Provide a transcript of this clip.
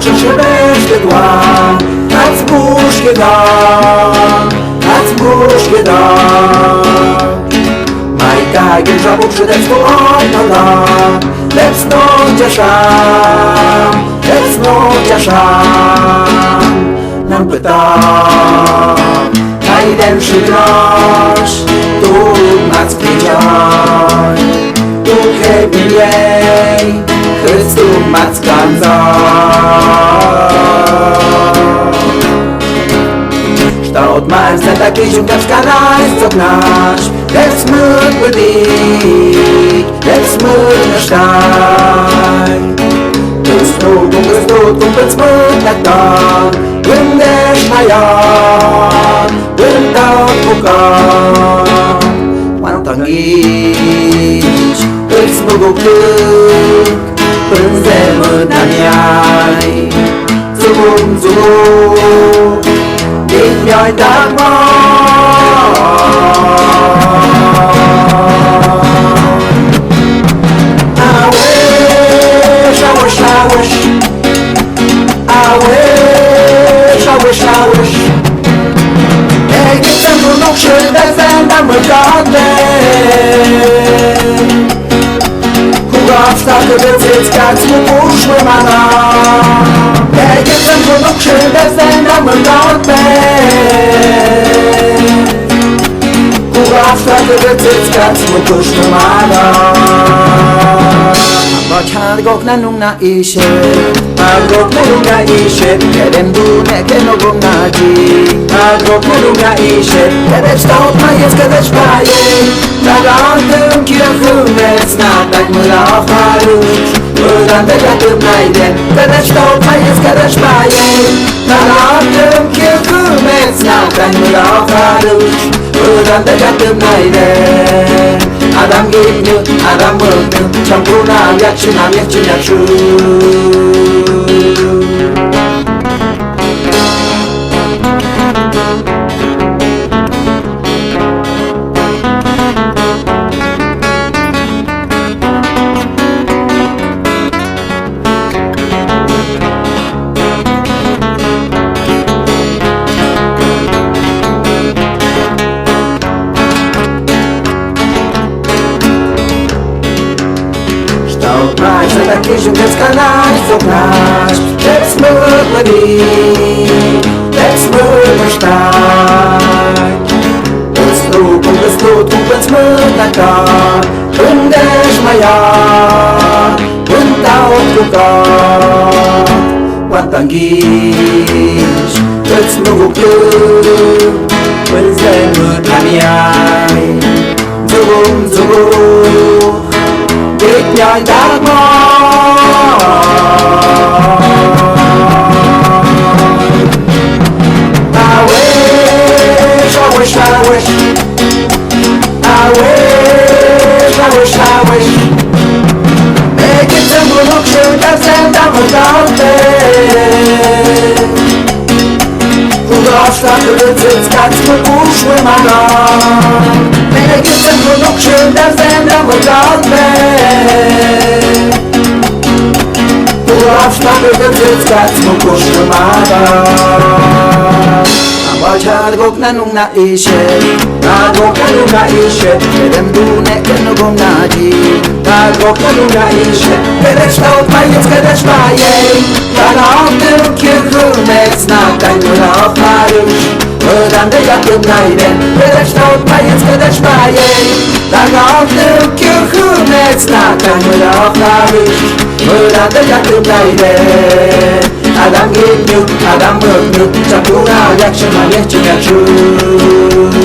Zawsze się będzie dła, nad zbóżkie da, nad zbóżkie da. Majka i żabu przydecku ojno da, lepsnącia szam, lepsnącia szam. Nam pyta, najdenszy grosz, tu mac wiedziaj, tu kebi jej, Chrystu mackan za. Staut mal seit der Kirche und ganz kanais zu knasch, let's move with it, let's move the stein. Kumpels move that dog, when there's my yard, when down bukan. Wanang tangis, let's move glück, penzemut nanyai, zubung zubung. Ít nhoi đang mong I wish, I wish, I wish I wish, I wish, I wish Để những chân của nông trường đã gian đang mở gót lên Khu gót sao cơ bên dịch càng xuống bút với mà nào Để những chân của nông trường đã gian đang mở gót lên Khu gót sao cơ bên dịch càng xuống bút với mà nào Bachar gok na nung na ishe, agok na nung na ishe, kerem du ne keno gom na ji. Agok na nung na ishe, kedech staut mayes kedech baye, tagantem kirafumets na tak mulach harush. Udan de gatum naiden, kedech staut mayes kedech baye, tagantem kirafumets na tak mulach harush. Udan de gatum naiden. Adam gitmiyor, adam bırakmıyor. Çamuruna yakşın, yakşın, yakşın. Takich już kanałów zobaczysz. Let's move with it, let's move the start. Let's move na tak. Będziesz moja, będę odkryta. Łatangis, let's move glue. Będziemy namiaj, zubum, zubum. Ít nhoi đang mong I wish, I wish, I wish I wish, I wish, I wish Make it simple, look true, that's and I'm without it Who lost after it's got to push with my love Make it simple, look true, that's and I'm without it Ulaşmadı wyzyskać mu kuszmada Bachar gok na nung na ishe, gok na nung na ishe, kerem du ne keno gom na ji. Gok na nung na ishe, kedech staut mayes kedech baye, tagantem kirchumets na kain mulach harush. Udan de gatum naiden, kedech staut mayes kedech baye, tagantem kirchumets na kain mulach harush. Udan de gatum naiden. Adam gitmiyor, adam bırakmıyor. Çapura yakşın, yakşın, yakşın.